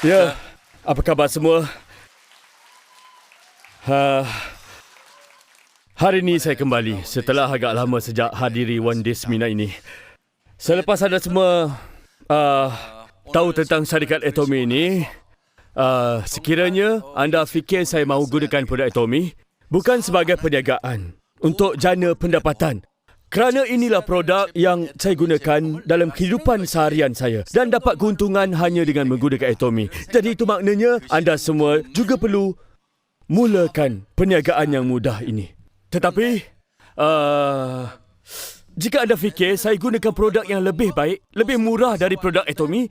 Ya, apa khabar semua? Hari ini saya kembali setelah agak lama sejak hadiri One Day Seminar ini. Selepas anda semua tahu tentang syarikat Atomy ini, sekiranya anda fikir saya mahu gunakan produk Atomy bukan sebagai perniagaan untuk jana pendapatan. Kerana inilah produk yang saya gunakan dalam kehidupan seharian saya dan dapat keuntungan hanya dengan menggunakan Atomy. Jadi itu maknanya anda semua juga perlu mulakan perniagaan yang mudah ini. Tetapi, jika anda fikir saya gunakan produk yang lebih baik, lebih murah dari produk Atomy,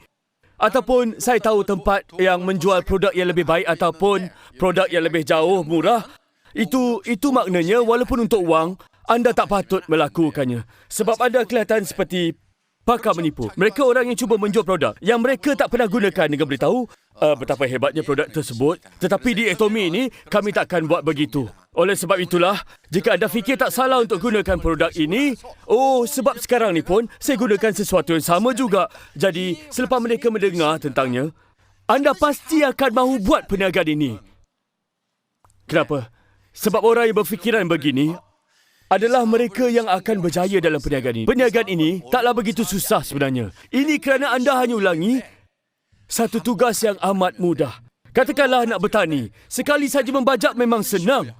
ataupun saya tahu tempat yang menjual produk yang lebih baik ataupun produk yang lebih jauh murah, itu maknanya walaupun untuk wang, anda tak patut melakukannya. Sebab anda kelihatan seperti pakar menipu. Mereka orang yang cuba menjual produk yang mereka tak pernah gunakan dengan beritahu betapa hebatnya produk tersebut. Tetapi di Atomy ini, kami takkan buat begitu. Oleh sebab itulah, jika anda fikir tak salah untuk gunakan produk ini, sebab sekarang ni pun, saya gunakan sesuatu yang sama juga. Jadi, selepas mereka mendengar tentangnya, anda pasti akan mahu buat perniagaan ini. Kenapa? Sebab orang yang berfikiran begini adalah mereka yang akan berjaya dalam perniagaan ini. Perniagaan ini taklah begitu susah sebenarnya. Ini kerana anda hanya ulangi satu tugas yang amat mudah. Katakanlah nak bertani. Sekali saja membajak memang senang.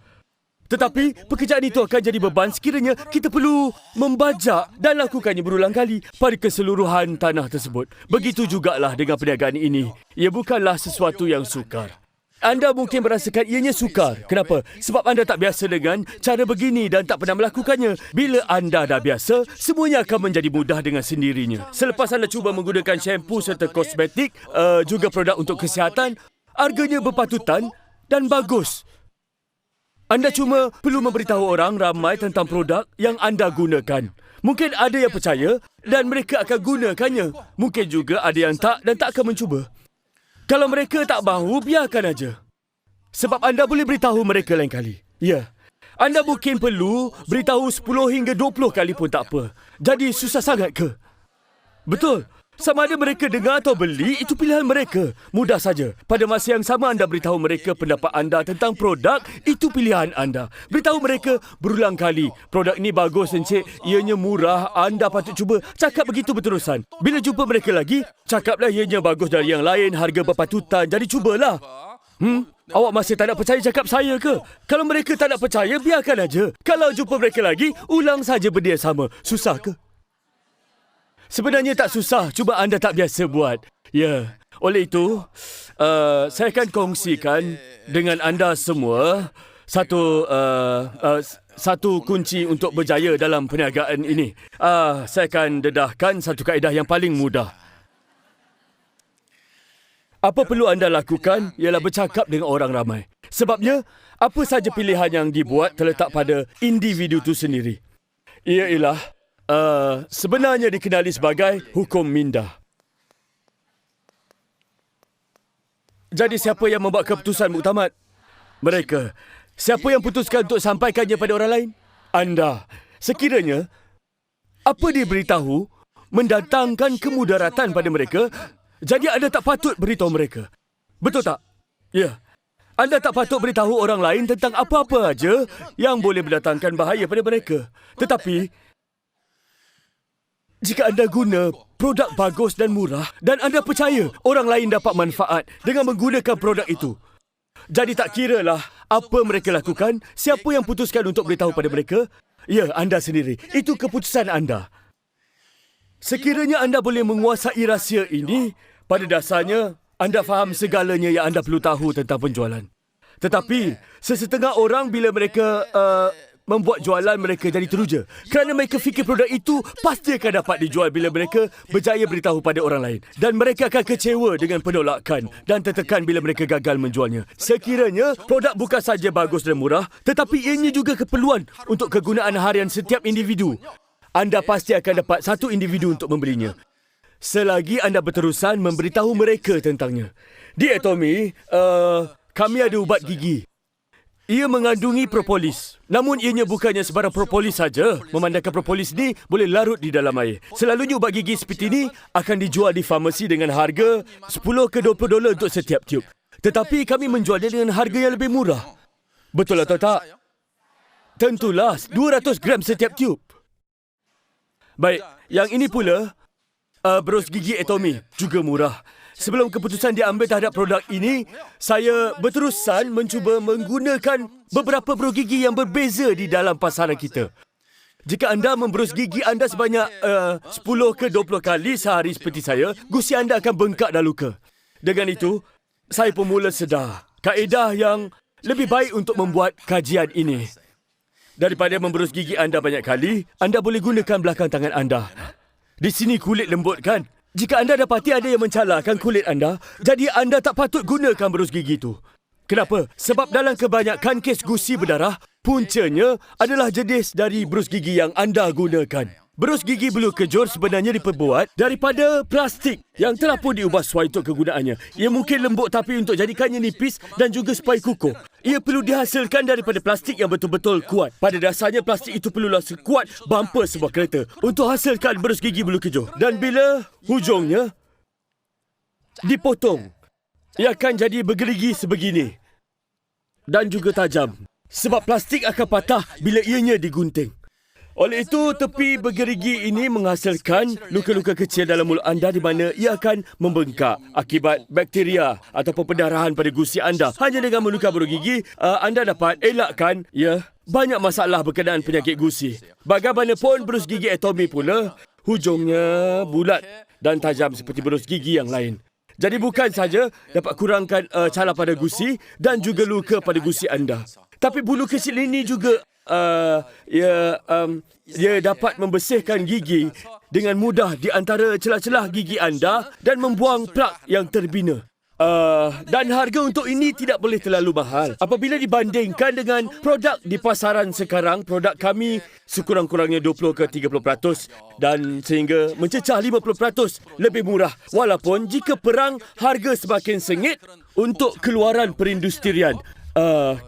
Tetapi pekerjaan itu akan jadi beban sekiranya kita perlu membajak dan lakukannya berulang kali pada keseluruhan tanah tersebut. Begitu jugalah dengan perniagaan ini. Ia bukanlah sesuatu yang sukar. Anda mungkin merasakan ianya sukar. Kenapa? Sebab anda tak biasa dengan cara begini dan tak pernah melakukannya. Bila anda dah biasa, semuanya akan menjadi mudah dengan sendirinya. Selepas anda cuba menggunakan shampoo serta kosmetik, juga produk untuk kesihatan, harganya berpatutan dan bagus. Anda cuma perlu memberitahu orang ramai tentang produk yang anda gunakan. Mungkin ada yang percaya dan mereka akan gunakannya. Mungkin juga ada yang tak dan tak akan mencuba. Kalau mereka tak mahu, biarkan aja. Sebab anda boleh beritahu mereka lain kali. Ya. Anda mungkin perlu beritahu 10 hingga 20 kali pun tak apa. Jadi susah sangat ke? Betul. Sama ada mereka dengar atau beli, itu pilihan mereka. Mudah saja. Pada masa yang sama anda beritahu mereka pendapat anda tentang produk, itu pilihan anda. Beritahu mereka berulang kali. Produk ini bagus, encik. Ianya murah, anda patut cuba. Cakap begitu berterusan. Bila jumpa mereka lagi, cakaplah ianya bagus dari yang lain, harga berpatutan. Jadi cubalah. Awak masih tak nak percaya cakap saya ke? Kalau mereka tak nak percaya, biarkan aja. Kalau jumpa mereka lagi, ulang saja benda yang sama. Susah ke? Sebenarnya tak susah, cuba anda tak biasa buat. Ya, oleh itu, saya akan kongsikan dengan anda semua satu kunci untuk berjaya dalam perniagaan ini. Saya akan dedahkan satu kaedah yang paling mudah. Apa perlu anda lakukan ialah bercakap dengan orang ramai. Sebabnya, apa saja pilihan yang dibuat terletak pada individu itu sendiri. Ia ialah sebenarnya dikenali sebagai hukum minda. Jadi siapa yang membuat keputusan muktamad? Mereka. Siapa yang putuskan untuk sampaikannya pada orang lain? Anda. Sekiranya apa dia beritahu mendatangkan kemudaratan pada mereka, jadi anda tak patut beritahu mereka. Betul tak? Ya. Anda tak patut beritahu orang lain tentang apa-apa aja yang boleh mendatangkan bahaya pada mereka. Tetapi jika anda guna produk bagus dan murah dan anda percaya orang lain dapat manfaat dengan menggunakan produk itu, jadi tak kiralah apa mereka lakukan, siapa yang putuskan untuk beritahu pada mereka, ya, anda sendiri. Itu keputusan anda. Sekiranya anda boleh menguasai rahsia ini, pada dasarnya anda faham segalanya yang anda perlu tahu tentang penjualan. Tetapi sesetengah orang bila mereka membuat jualan mereka jadi teruja. Kerana mereka fikir produk itu pasti akan dapat dijual bila mereka berjaya beritahu pada orang lain. Dan mereka akan kecewa dengan penolakan dan tertekan bila mereka gagal menjualnya. Sekiranya produk bukan saja bagus dan murah, tetapi ianya juga keperluan untuk kegunaan harian setiap individu. Anda pasti akan dapat satu individu untuk membelinya. Selagi anda berterusan memberitahu mereka tentangnya. Di Atomy, kami ada ubat gigi. Ia mengandungi propolis. Namun ianya bukannya sebarang propolis saja. Memandangkan propolis ni boleh larut di dalam air. Selalunya ubat gigi seperti ini akan dijual di farmasi dengan harga $10 ke $20 untuk setiap tiub. Tetapi kami menjualnya dengan harga yang lebih murah. Betul atau tak? Tentulah, 200 gram setiap tiub. Baik, yang ini pula, berus gigi Atomy juga murah. Sebelum keputusan diambil terhadap produk ini, saya berterusan mencuba menggunakan beberapa berus gigi yang berbeza di dalam pasaran kita. Jika anda memberus gigi anda sebanyak 10 ke 20 kali sehari seperti saya, gusi anda akan bengkak dan luka. Dengan itu, saya pun mula sedar kaedah yang lebih baik untuk membuat kajian ini. Daripada memberus gigi anda banyak kali, anda boleh gunakan belakang tangan anda. Di sini kulit lembut kan? Jika anda dapati ada yang mencalarkan kulit anda, jadi anda tak patut gunakan berus gigi itu. Kenapa? Sebab dalam kebanyakan kes gusi berdarah, puncanya adalah jenis dari berus gigi yang anda gunakan. Berus gigi bulu kejur sebenarnya diperbuat daripada plastik yang telah pun diubah sesuai untuk kegunaannya. Ia mungkin lembut tapi untuk jadikannya nipis dan juga supaya kukuh. Ia perlu dihasilkan daripada plastik yang betul-betul kuat. Pada dasarnya plastik itu perlulah sekuat bumper sebuah kereta untuk hasilkan berus gigi bulu kejur. Dan bila hujungnya dipotong, ia akan jadi bergerigi sebegini dan juga tajam. Sebab plastik akan patah bila ianya digunting. Oleh itu, tepi bergerigi ini menghasilkan luka-luka kecil dalam mulut anda di mana ia akan membengkak akibat bakteria ataupun pendarahan pada gusi anda. Hanya dengan meluka berus gigi, anda dapat elakkan banyak masalah berkenaan penyakit gusi. Bagaimanapun, berus gigi Atomy pula, hujungnya bulat dan tajam seperti berus gigi yang lain. Jadi bukan saja dapat kurangkan calar pada gusi dan juga luka pada gusi anda. Tapi bulu kecil ini juga ia dapat membersihkan gigi dengan mudah di antara celah-celah gigi anda dan membuang plak yang terbina. Dan harga untuk ini tidak boleh terlalu mahal. Apabila dibandingkan dengan produk di pasaran sekarang, produk kami sekurang-kurangnya 20 ke 30% dan sehingga mencecah 50% lebih murah. Walaupun jika perang harga semakin sengit untuk keluaran perindustrian,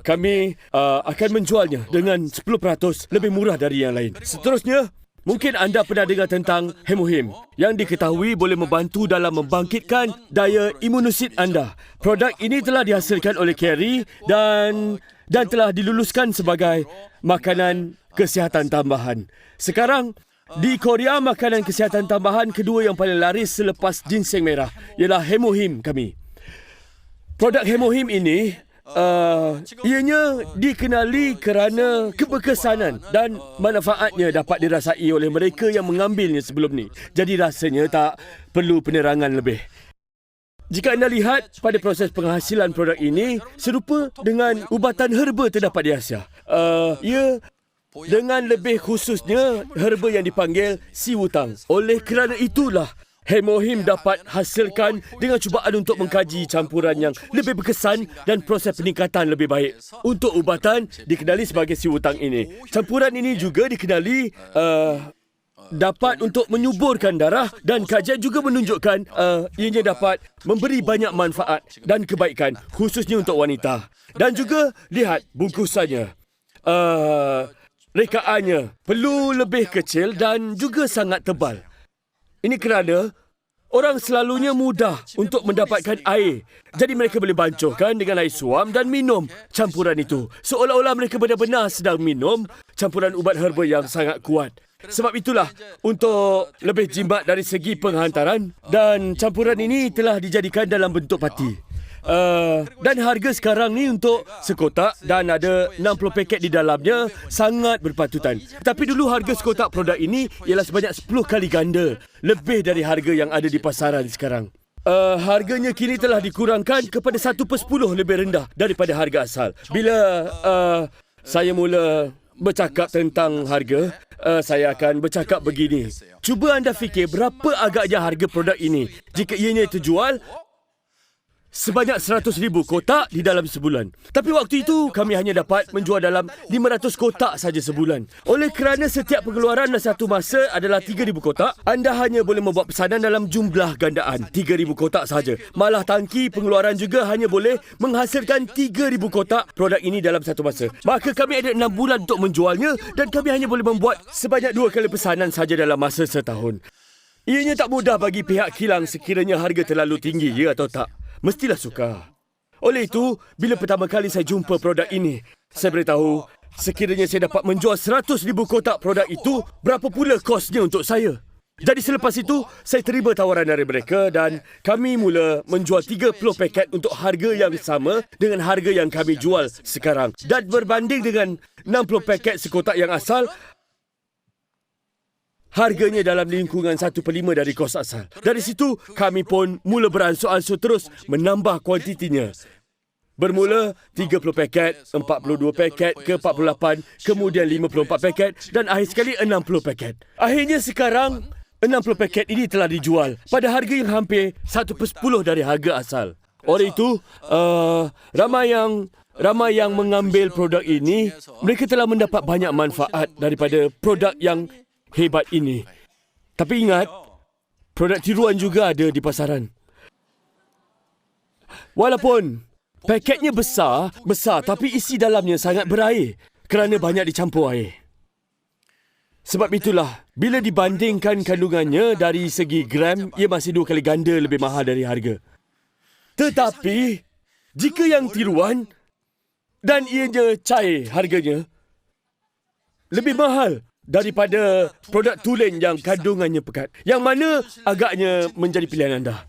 kami akan menjualnya dengan 10% lebih murah dari yang lain. Seterusnya, mungkin anda pernah dengar tentang Hemohim yang diketahui boleh membantu dalam membangkitkan daya imunosit anda. Produk ini telah dihasilkan oleh Kerry dan telah diluluskan sebagai makanan kesihatan tambahan. Sekarang, di Korea, makanan kesihatan tambahan kedua yang paling laris selepas ginseng merah ialah Hemohim kami. Produk Hemohim ini ianya dikenali kerana keberkesanan dan manfaatnya dapat dirasai oleh mereka yang mengambilnya sebelum ni. Jadi rasanya tak perlu penerangan lebih. Jika anda lihat pada proses penghasilan produk ini, serupa dengan ubatan herba terdapat di Asia. Ia dengan lebih khususnya herba yang dipanggil siwutang. Oleh kerana itulah Hemohim dapat hasilkan dengan cubaan untuk mengkaji campuran yang lebih berkesan dan proses peningkatan lebih baik. Untuk ubatan dikenali sebagai siwutang ini. Campuran ini juga dikenali dapat untuk menyuburkan darah dan kajian juga menunjukkan ianya dapat memberi banyak manfaat dan kebaikan khususnya untuk wanita. Dan juga lihat bungkusannya. Rekaannya perlu lebih kecil dan juga sangat tebal. Ini kerana orang selalunya mudah untuk mendapatkan air. Jadi mereka boleh bancuhkan dengan air suam dan minum campuran itu. Seolah-olah mereka benar-benar sedang minum campuran ubat herba yang sangat kuat. Sebab itulah, untuk lebih jimat dari segi penghantaran, dan campuran ini telah dijadikan dalam bentuk pati. Dan harga sekarang ni untuk sekotak dan ada 60 paket di dalamnya sangat berpatutan. Tapi dulu harga sekotak produk ini ialah sebanyak 10 kali ganda lebih dari harga yang ada di pasaran sekarang. Harganya kini telah dikurangkan kepada 1/10 lebih rendah daripada harga asal. Bila saya mula bercakap tentang harga, saya akan bercakap begini. Cuba anda fikir berapa agaknya harga produk ini jika ianya terjual sebanyak 100,000 kotak di dalam sebulan. Tapi waktu itu kami hanya dapat menjual dalam 500 kotak saja sebulan. Oleh kerana setiap pengeluaran dalam satu masa adalah 3,000 kotak, anda hanya boleh membuat pesanan dalam jumlah gandaan 3,000 kotak saja. Malah tangki pengeluaran juga hanya boleh menghasilkan 3,000 kotak produk ini dalam satu masa. Maka kami ada 6 bulan untuk menjualnya dan kami hanya boleh membuat sebanyak 2 kali pesanan saja dalam masa setahun. Ianya tak mudah bagi pihak kilang sekiranya harga terlalu tinggi, ya atau tak. Mestilah sukar. Oleh itu, bila pertama kali saya jumpa produk ini, saya beritahu, sekiranya saya dapat menjual 100,000 kotak produk itu, berapa pula kosnya untuk saya? Jadi selepas itu, saya terima tawaran dari mereka dan kami mula menjual 30 paket untuk harga yang sama dengan harga yang kami jual sekarang. Dan berbanding dengan 60 paket sekotak yang asal, harganya dalam lingkungan 1/5 dari kos asal. Dari situ, kami pun mula beransur-ansur terus menambah kuantitinya. Bermula 30 paket, 42 paket ke 48, kemudian 54 paket dan akhir sekali 60 paket. Akhirnya sekarang, 60 paket ini telah dijual pada harga yang hampir 1/10 dari harga asal. Oleh itu, ramai yang mengambil produk ini, mereka telah mendapat banyak manfaat daripada produk yang hebat ini. Tapi ingat, produk tiruan juga ada di pasaran. Walaupun paketnya besar tapi isi dalamnya sangat berair kerana banyak dicampur air. Sebab itulah, bila dibandingkan kandungannya dari segi gram, ia masih 2 kali ganda lebih mahal dari harga. Tetapi, jika yang tiruan dan ianya cair harganya, lebih mahal daripada produk tulen yang kandungannya pekat. Yang mana agaknya menjadi pilihan anda.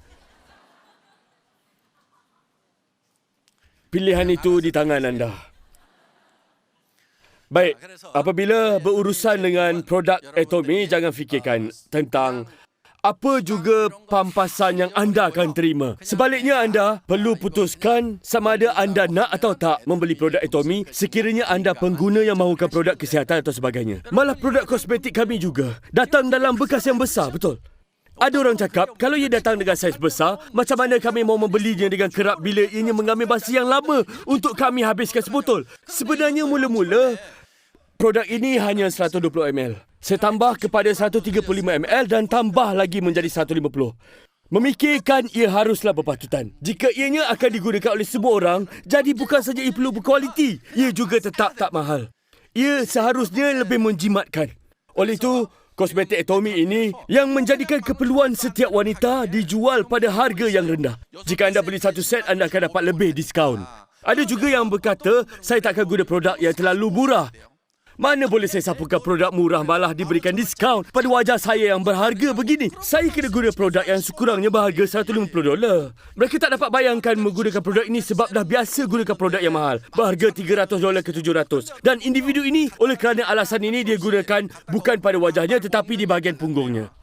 Pilihan itu di tangan anda. Baik, apabila berurusan dengan produk Atomy, jangan fikirkan tentang apa juga pampasan yang anda akan terima. Sebaliknya, anda perlu putuskan sama ada anda nak atau tak membeli produk Atomy sekiranya anda pengguna yang mahukan produk kesihatan atau sebagainya. Malah produk kosmetik kami juga datang dalam bekas yang besar, betul? Ada orang cakap, kalau ia datang dengan saiz besar, macam mana kami mau membelinya dengan kerap bila ianya mengambil masa yang lama untuk kami habiskan sebotol? Sebenarnya mula-mula, produk ini hanya 120 ml. Saya tambah kepada 135 ml dan tambah lagi menjadi 150. Memikirkan ia haruslah berpatutan. Jika ianya akan digunakan oleh semua orang, jadi bukan saja ia perlu berkualiti, ia juga tetap tak mahal. Ia seharusnya lebih menjimatkan. Oleh itu, kosmetik Atomy ini yang menjadikan keperluan setiap wanita dijual pada harga yang rendah. Jika anda beli satu set, anda akan dapat lebih diskaun. Ada juga yang berkata, saya takkan guna produk yang terlalu murah. Mana boleh saya sapukan produk murah malah diberikan diskaun pada wajah saya yang berharga begini. Saya kena guna produk yang sekurangnya berharga $150. Mereka tak dapat bayangkan menggunakan produk ini sebab dah biasa gunakan produk yang mahal, berharga $300 ke $700. Dan individu ini, oleh kerana alasan ini, dia gunakan bukan pada wajahnya tetapi di bahagian punggungnya.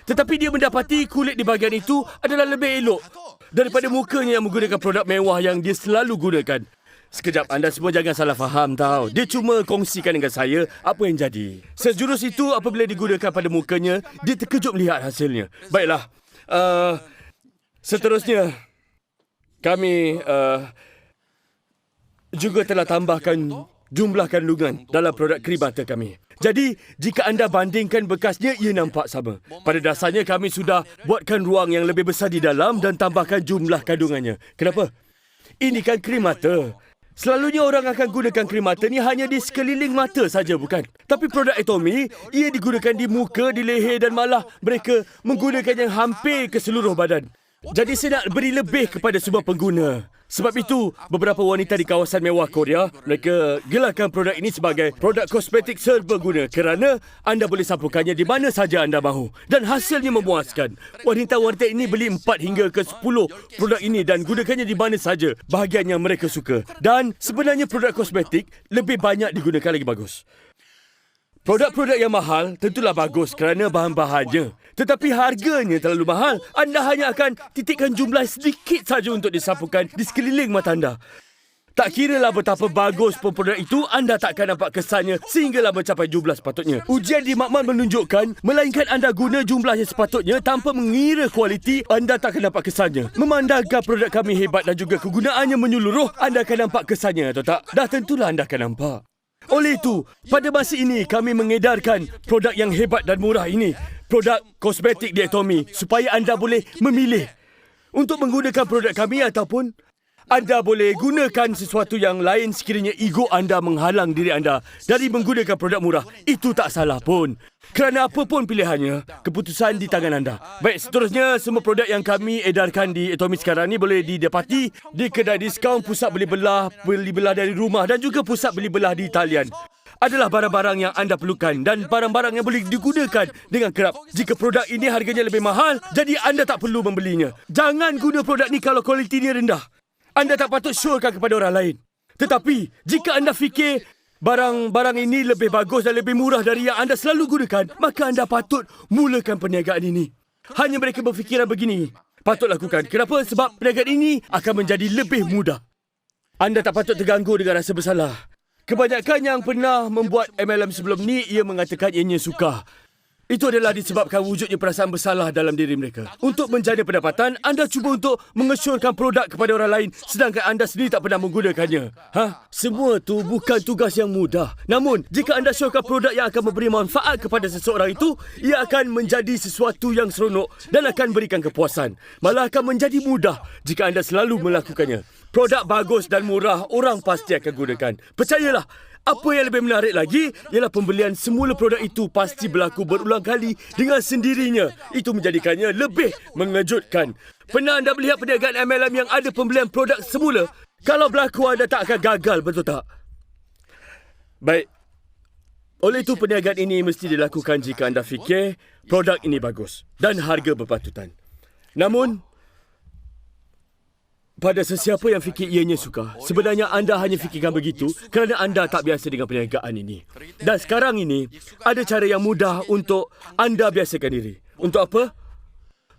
Tetapi dia mendapati kulit di bahagian itu adalah lebih elok daripada mukanya yang menggunakan produk mewah yang dia selalu gunakan. Sekejap, anda semua jangan salah faham tau. Dia cuma kongsikan dengan saya apa yang jadi. Sejurus itu apabila digunakan pada mukanya, dia terkejut melihat hasilnya. Baiklah, seterusnya, kami juga telah tambahkan jumlah kandungan dalam produk krim mata kami. Jadi, jika anda bandingkan bekasnya, ia nampak sama. Pada dasarnya, kami sudah buatkan ruang yang lebih besar di dalam dan tambahkan jumlah kandungannya. Kenapa? Ini kan krim mata. Selalunya orang akan gunakan krim mata ni hanya di sekeliling mata saja, bukan? Tapi produk Atomy, ia digunakan di muka, di leher dan malah mereka menggunakannya hampir ke seluruh badan. Jadi saya nak beri lebih kepada semua pengguna. Sebab itu, beberapa wanita di kawasan mewah Korea, mereka gelarkan produk ini sebagai produk kosmetik serbaguna kerana anda boleh sapukannya di mana saja anda mahu. Dan hasilnya memuaskan. Wanita-wanita ini beli 4 hingga ke 10 produk ini dan gunakannya di mana saja bahagian yang mereka suka. Dan sebenarnya produk kosmetik lebih banyak digunakan lagi bagus. Produk-produk yang mahal tentulah bagus kerana bahan-bahannya. Tetapi harganya terlalu mahal. Anda hanya akan titikkan jumlah sedikit saja untuk disapukan di sekeliling mata anda. Tak kiralah betapa bagus pun produk itu, anda takkan nampak kesannya sehinggalah mencapai jumlah sepatutnya. Ujian di Makmal menunjukkan, melainkan anda guna jumlah yang sepatutnya tanpa mengira kualiti, anda takkan nampak kesannya. Memandangkan produk kami hebat dan juga kegunaannya menyeluruh, anda akan nampak kesannya atau tak? Dah tentulah anda akan nampak. Oleh itu, pada masa ini kami mengedarkan produk yang hebat dan murah ini. Produk kosmetik di Atomy supaya anda boleh memilih untuk menggunakan produk kami ataupun anda boleh gunakan sesuatu yang lain sekiranya ego anda menghalang diri anda dari menggunakan produk murah. Itu tak salah pun. Kerana apa pun pilihannya, keputusan di tangan anda. Baik, seterusnya semua produk yang kami edarkan di Atomy sekarang ni boleh didapati di kedai diskaun, pusat beli belah dari rumah dan juga pusat beli belah di talian. Adalah barang-barang yang anda perlukan dan barang-barang yang boleh digunakan dengan kerap. Jika produk ini harganya lebih mahal, jadi anda tak perlu membelinya. Jangan guna produk ni kalau kualitinya rendah. Anda tak patut syorkan kepada orang lain. Tetapi, jika anda fikir barang-barang ini lebih bagus dan lebih murah dari yang anda selalu gunakan, maka anda patut mulakan perniagaan ini. Hanya mereka berfikiran begini, patut lakukan. Kenapa? Sebab perniagaan ini akan menjadi lebih mudah. Anda tak patut terganggu dengan rasa bersalah. Kebanyakan yang pernah membuat MLM sebelum ni, ia mengatakan ianya suka. Itu adalah disebabkan wujudnya perasaan bersalah dalam diri mereka. Untuk menjana pendapatan, anda cuba untuk mengesyorkan produk kepada orang lain sedangkan anda sendiri tak pernah menggunakannya. Semua tu bukan tugas yang mudah. Namun, jika anda syorkan produk yang akan memberi manfaat kepada seseorang itu, ia akan menjadi sesuatu yang seronok dan akan berikan kepuasan. Malah akan menjadi mudah jika anda selalu melakukannya. Produk bagus dan murah, orang pasti akan gunakan. Percayalah. Apa yang lebih menarik lagi ialah pembelian semula produk itu pasti berlaku berulang kali dengan sendirinya. Itu menjadikannya lebih mengejutkan. Pernah anda melihat perniagaan MLM yang ada pembelian produk semula? Kalau berlaku, anda tak akan gagal, betul tak? Baik. Oleh itu, perniagaan ini mesti dilakukan jika anda fikir produk ini bagus dan harga berpatutan. Namun, pada sesiapa yang fikir ianya suka, sebenarnya anda hanya fikirkan begitu kerana anda tak biasa dengan perniagaan ini. Dan sekarang ini, ada cara yang mudah untuk anda biasakan diri. Untuk apa?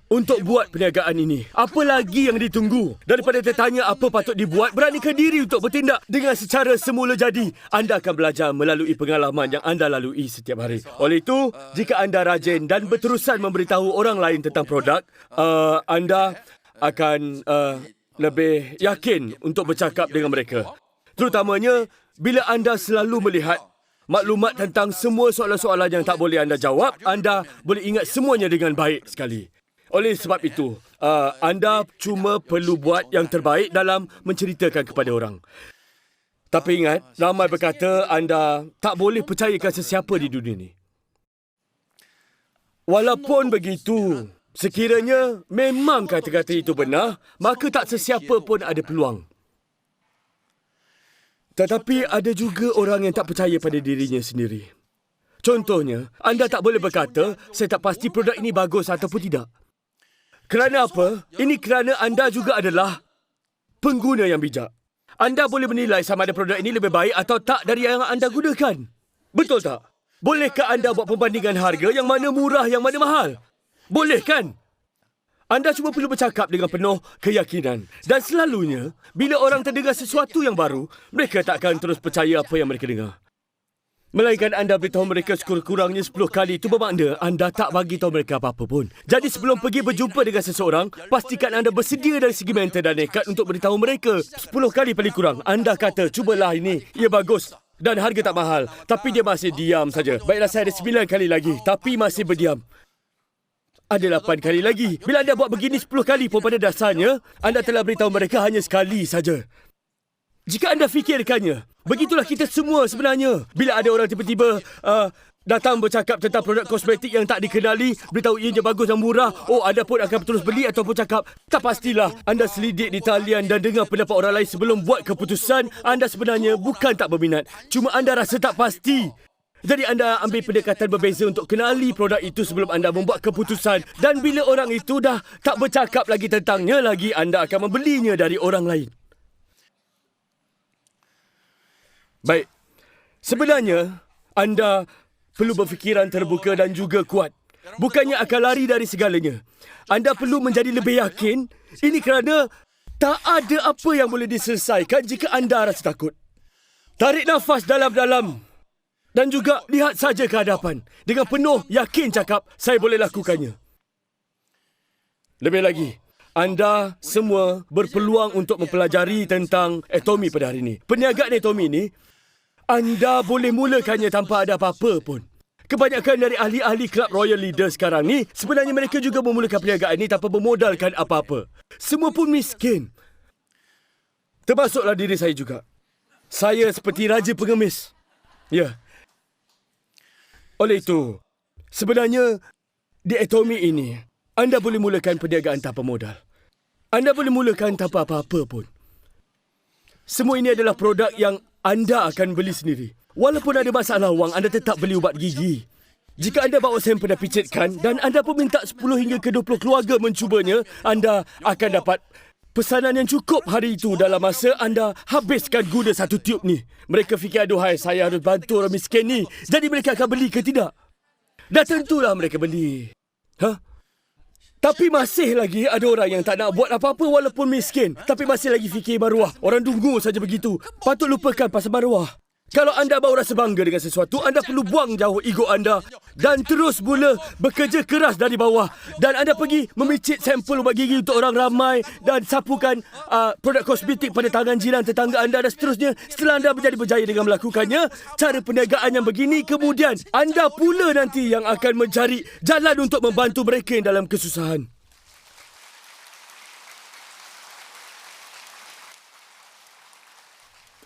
Untuk buat perniagaan ini. Apa lagi yang ditunggu? Daripada tertanya apa patut dibuat, beranikan diri untuk bertindak dengan secara semula jadi. Anda akan belajar melalui pengalaman yang anda lalui setiap hari. Oleh itu, jika anda rajin dan berterusan memberitahu orang lain tentang produk, anda akan lebih yakin untuk bercakap dengan mereka. Terutamanya bila anda selalu melihat maklumat tentang semua soalan-soalan yang tak boleh anda jawab, anda boleh ingat semuanya dengan baik sekali. Oleh sebab itu, anda cuma perlu buat yang terbaik dalam menceritakan kepada orang. Tapi ingat, ramai berkata anda tak boleh percayakan sesiapa di dunia ini. Walaupun begitu, sekiranya memang kata-kata itu benar, maka tak sesiapa pun ada peluang. Tetapi ada juga orang yang tak percaya pada dirinya sendiri. Contohnya, anda tak boleh berkata, saya tak pasti produk ini bagus ataupun tidak. Kerana apa? Ini kerana anda juga adalah pengguna yang bijak. Anda boleh menilai sama ada produk ini lebih baik atau tak dari yang anda gunakan. Betul tak? Bolehkah anda buat perbandingan harga yang mana murah, yang mana mahal? Boleh kan? Anda cuma perlu bercakap dengan penuh keyakinan. Dan selalunya, bila orang terdengar sesuatu yang baru, mereka tak akan terus percaya apa yang mereka dengar. Melainkan anda beritahu mereka sekurang-kurangnya 10 kali, itu bermakna anda tak bagi tahu mereka apa-apa pun. Jadi sebelum pergi berjumpa dengan seseorang, pastikan anda bersedia dari segi mental dan nekat untuk beritahu mereka 10 kali paling kurang. Anda kata, cubalah ini, ia bagus dan harga tak mahal. Tapi dia masih diam saja. Baiklah, saya ada 9 kali lagi, tapi masih berdiam. Ada 8 kali lagi. Bila anda buat begini 10 kali pun pada dasarnya, anda telah beritahu mereka hanya sekali saja. Jika anda fikirkannya, begitulah kita semua sebenarnya. Bila ada orang tiba-tiba datang bercakap tentang produk kosmetik yang tak dikenali, beritahu ianya bagus dan murah, anda pun akan terus beli ataupun cakap, tak pastilah. Anda selidik di talian dan dengar pendapat orang lain sebelum buat keputusan. Anda sebenarnya bukan tak berminat, cuma anda rasa tak pasti. Jadi anda ambil pendekatan berbeza untuk kenali produk itu sebelum anda membuat keputusan. Dan bila orang itu dah tak bercakap lagi tentangnya lagi, anda akan membelinya dari orang lain. Baik. Sebenarnya, anda perlu berfikiran terbuka dan juga kuat. Bukannya akan lari dari segalanya. Anda perlu menjadi lebih yakin. Ini kerana Tak ada apa yang boleh diselesaikan jika anda rasa takut. Tarik nafas dalam-dalam dan juga lihat saja ke hadapan. Dengan penuh yakin cakap, saya boleh lakukannya. Lebih lagi, anda semua berpeluang untuk mempelajari tentang atomi pada hari ini. Perniagaan atomi ini, anda boleh mulakannya tanpa ada apa-apa pun. Kebanyakan dari ahli-ahli Club Royal Leaders sekarang ni, sebenarnya mereka juga memulakan perniagaan ini tanpa bermodalkan apa-apa. Semua pun miskin. Termasuklah diri saya juga. Saya seperti raja pengemis. Ya. Oleh itu, sebenarnya di atomi ini, anda boleh mulakan perniagaan tanpa modal. Anda boleh mulakan tanpa apa-apa pun. Semua ini adalah produk yang anda akan beli sendiri. Walaupun ada masalah wang, anda tetap beli ubat gigi. Jika anda bawa sampel dan picitkan dan anda pun minta 10 hingga ke 20 keluarga mencubanya, anda akan dapat pesanan yang cukup hari itu dalam masa anda habiskan guna satu tiub ni. Mereka fikir, aduhai, saya harus bantu orang miskin ni. Jadi mereka akan beli ke tidak? Dah tentulah mereka beli. Tapi masih lagi ada orang yang tak nak buat apa-apa walaupun miskin. Tapi masih lagi fikir maruah. Orang dungu saja begitu. Patut lupakan pasal maruah. Kalau anda baru rasa bangga dengan sesuatu, anda perlu buang jauh ego anda dan terus mula bekerja keras dari bawah. Dan anda pergi memicit sampel ubat gigi untuk orang ramai dan sapukan produk kosmetik pada tangan jiran tetangga anda dan seterusnya. Setelah anda menjadi berjaya dengan melakukannya, cara perniagaan yang begini, kemudian anda pula nanti yang akan mencari jalan untuk membantu mereka yang dalam kesusahan.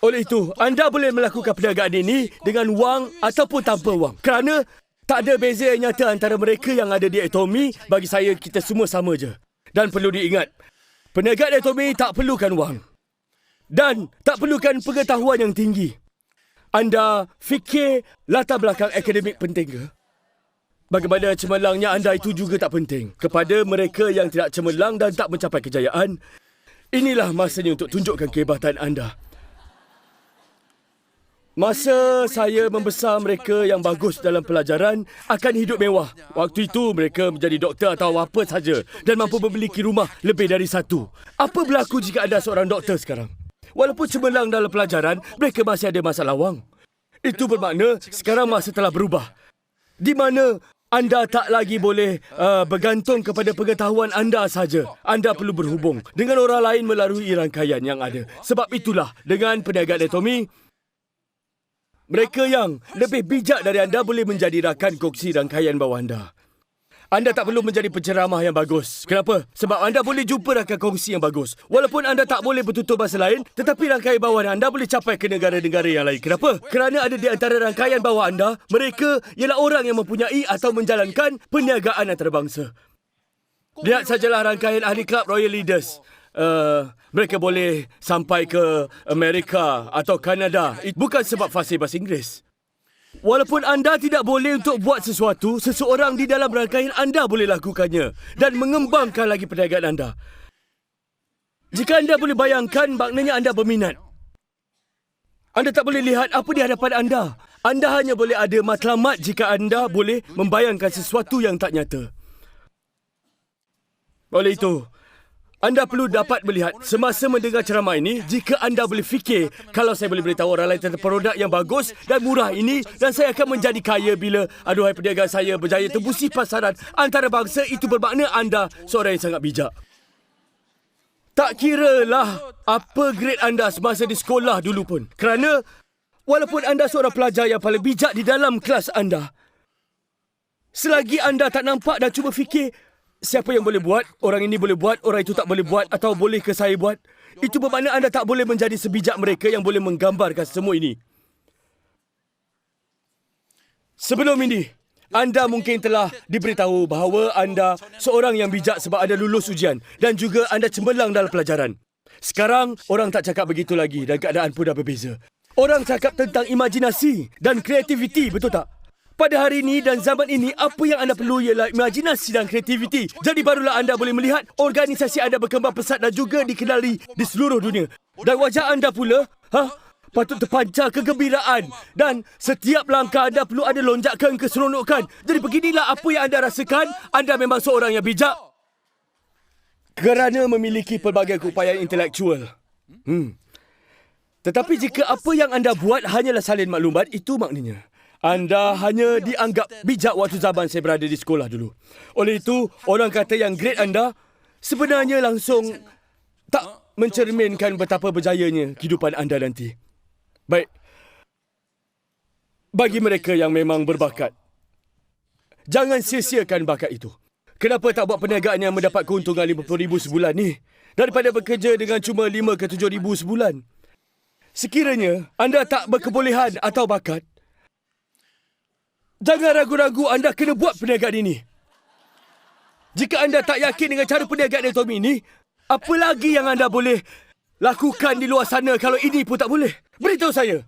Oleh itu, anda boleh melakukan perniagaan ini dengan wang ataupun tanpa wang. Kerana tak ada beza yang nyata antara mereka yang ada di atomi. Bagi saya, kita semua sama je. Dan perlu diingat, perniagaan atomi tak perlukan wang. Dan tak perlukan pengetahuan yang tinggi. Anda fikir latar belakang akademik penting ke? Bagaimana cemerlangnya anda itu juga tak penting. Kepada mereka yang tidak cemerlang dan tak mencapai kejayaan, inilah masanya untuk tunjukkan kehebatan anda. Masa saya membesar, mereka yang bagus dalam pelajaran akan hidup mewah. Waktu itu mereka menjadi doktor atau apa saja dan mampu memiliki rumah lebih dari satu. Apa berlaku jika anda seorang doktor sekarang? Walaupun cemerlang dalam pelajaran, mereka masih ada masalah wang. Itu bermakna sekarang masa telah berubah. Di mana anda tak lagi boleh bergantung kepada pengetahuan anda saja. Anda perlu berhubung dengan orang lain melalui rangkaian yang ada. Sebab itulah dengan perniagaan atomi, mereka yang lebih bijak dari anda boleh menjadi rakan kongsi rangkaian bawah anda. Anda tak perlu menjadi penceramah yang bagus. Kenapa? Sebab anda boleh jumpa rakan kongsi yang bagus. Walaupun anda tak boleh bertutur bahasa lain, tetapi rangkaian bawah anda boleh capai ke negara-negara yang lain. Kenapa? Kerana ada di antara rangkaian bawah anda, mereka ialah orang yang mempunyai atau menjalankan perniagaan antarabangsa. Lihat sajalah rangkaian ahli Club Royal Leaders. Mereka boleh sampai ke Amerika atau Kanada bukan sebab fasih bahasa Inggeris. Walaupun anda tidak boleh untuk buat sesuatu, seseorang di dalam rangkaian anda boleh lakukannya dan mengembangkan lagi perniagaan anda. Jika anda boleh bayangkan, maknanya anda berminat. Anda tak boleh lihat apa di hadapan anda. Anda hanya boleh ada matlamat jika anda boleh membayangkan sesuatu yang tak nyata. Oleh itu, anda perlu dapat melihat semasa mendengar ceramah ini, jika anda boleh fikir, kalau saya boleh beritahu orang lain tentang produk yang bagus dan murah ini dan saya akan menjadi kaya bila aduhai perniagaan saya berjaya tembusi pasaran antarabangsa, itu bermakna anda seorang yang sangat bijak. Tak kiralah apa grade anda semasa di sekolah dulu pun. Kerana walaupun anda seorang pelajar yang paling bijak di dalam kelas anda, selagi anda tak nampak dan cuba fikir, siapa yang boleh buat? Orang ini boleh buat, orang itu tak boleh buat, atau boleh ke saya buat? Itu bermakna anda tak boleh menjadi sebijak mereka yang boleh menggambarkan semua ini. Sebelum ini, anda mungkin telah diberitahu bahawa anda seorang yang bijak sebab anda lulus ujian dan juga anda cemerlang dalam pelajaran. Sekarang, orang tak cakap begitu lagi dan keadaan pun dah berbeza. Orang cakap tentang imajinasi dan kreativiti, betul tak? Pada hari ini dan zaman ini, apa yang anda perlu ialah imajinasi dan kreativiti. Jadi barulah anda boleh melihat organisasi anda berkembang pesat dan juga dikenali di seluruh dunia. Dan wajah anda pula, patut terpancar kegembiraan. Dan setiap langkah anda perlu ada lonjakan keseronokan. Jadi beginilah apa yang anda rasakan. Anda memang seorang yang bijak. kerana memiliki pelbagai keupayaan intelektual. Tetapi jika apa yang anda buat hanyalah salin maklumat, itu maknanya anda hanya dianggap bijak waktu zaman saya berada di sekolah dulu. Oleh itu, orang kata yang grade anda sebenarnya langsung tak mencerminkan betapa berjayanya kehidupan anda nanti. Baik. Bagi mereka yang memang berbakat, jangan sia-siakan bakat itu. Kenapa tak buat perniagaan yang mendapat keuntungan RM50,000 sebulan ni, daripada bekerja dengan cuma RM5 ke RM7,000 sebulan? Sekiranya anda tak berkebolehan atau bakat, jangan ragu-ragu anda kena buat perniagaan ini. Jika anda tak yakin dengan cara perniagaan Tommy ini, apa lagi yang anda boleh lakukan di luar sana kalau ini pun tak boleh? Beritahu saya.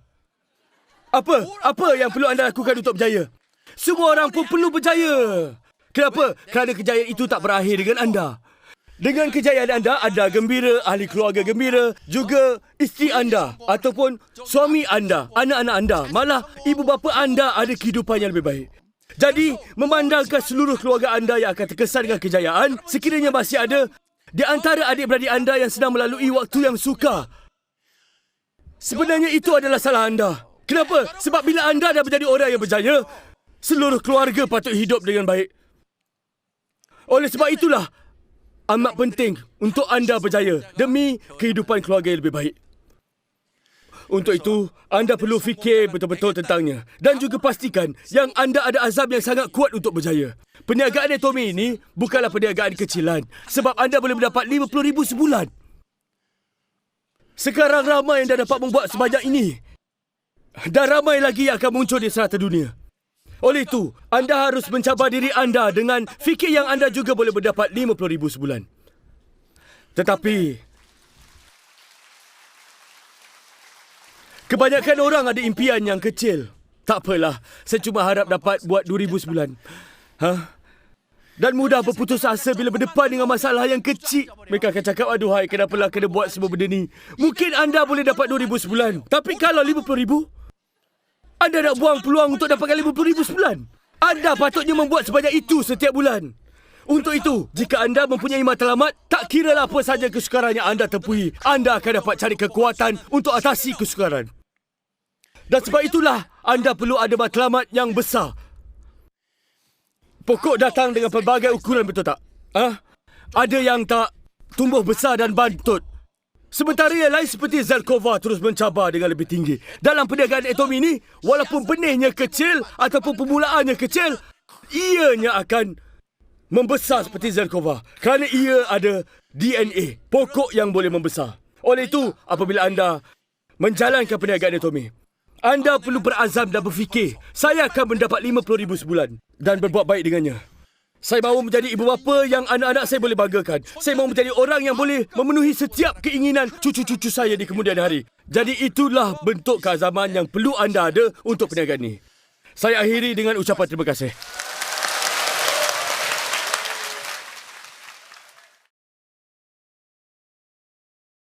Apa yang perlu anda lakukan untuk berjaya? Semua orang pun perlu berjaya. Kenapa? Kerana kejayaan itu tak berakhir dengan anda. Dengan kejayaan anda gembira, ahli keluarga gembira, juga isteri anda ataupun suami anda, anak-anak anda, malah ibu bapa anda ada kehidupan yang lebih baik. Jadi, memandangkan seluruh keluarga anda yang akan terkesan dengan kejayaan, sekiranya masih ada di antara adik-beradik anda yang sedang melalui waktu yang sukar. Sebenarnya itu adalah salah anda. Kenapa? Sebab bila anda dah menjadi orang yang berjaya, seluruh keluarga patut hidup dengan baik. Oleh sebab itulah, amat penting untuk anda berjaya demi kehidupan keluarga yang lebih baik. Untuk itu, anda perlu fikir betul-betul tentangnya dan juga pastikan yang anda ada azam yang sangat kuat untuk berjaya. Perniagaan Tommy ini bukanlah perniagaan kecilan sebab anda boleh mendapat RM50,000 sebulan. Sekarang ramai yang dah dapat membuat sebanyak ini. Dan ramai lagi yang akan muncul di serata dunia. Oleh itu, anda harus mencabar diri anda dengan fikir yang anda juga boleh mendapat RM50,000 sebulan. Tetapi, kebanyakan orang ada impian yang kecil. Tak apalah, saya cuma harap dapat buat RM2,000 sebulan. Dan mudah berputus asa bila berdepan dengan masalah yang kecil. Mereka akan cakap, aduhai, kenapalah kena buat semua benda ni. Mungkin anda boleh dapat RM2,000 sebulan. Tapi kalau RM50,000, anda nak buang peluang untuk dapatkan RM50,000 sebulan. Anda patutnya membuat sebanyak itu setiap bulan. Untuk itu, jika anda mempunyai matlamat, tak kiralah apa saja kesukaran yang anda tempuhi, anda akan dapat cari kekuatan untuk atasi kesukaran. Dan sebab itulah, anda perlu ada matlamat yang besar. Pokok datang dengan pelbagai ukuran, betul tak? Ada yang tak tumbuh besar dan bantut. Sementara yang lain seperti Zelkova terus mencabar dengan lebih tinggi. Dalam perniagaan atom ini, walaupun benihnya kecil ataupun permulaannya kecil, ianya akan membesar seperti Zelkova. Kerana ia ada DNA, pokok yang boleh membesar. Oleh itu, apabila anda menjalankan perniagaan atom ini, anda perlu berazam dan berfikir, saya akan mendapat RM50,000 sebulan dan berbuat baik dengannya. Saya mahu menjadi ibu bapa yang anak-anak saya boleh banggakan. Saya mahu menjadi orang yang boleh memenuhi setiap keinginan cucu-cucu saya di kemudian hari. Jadi itulah bentuk keazaman yang perlu anda ada untuk perniagaan ini. Saya akhiri dengan ucapan terima kasih.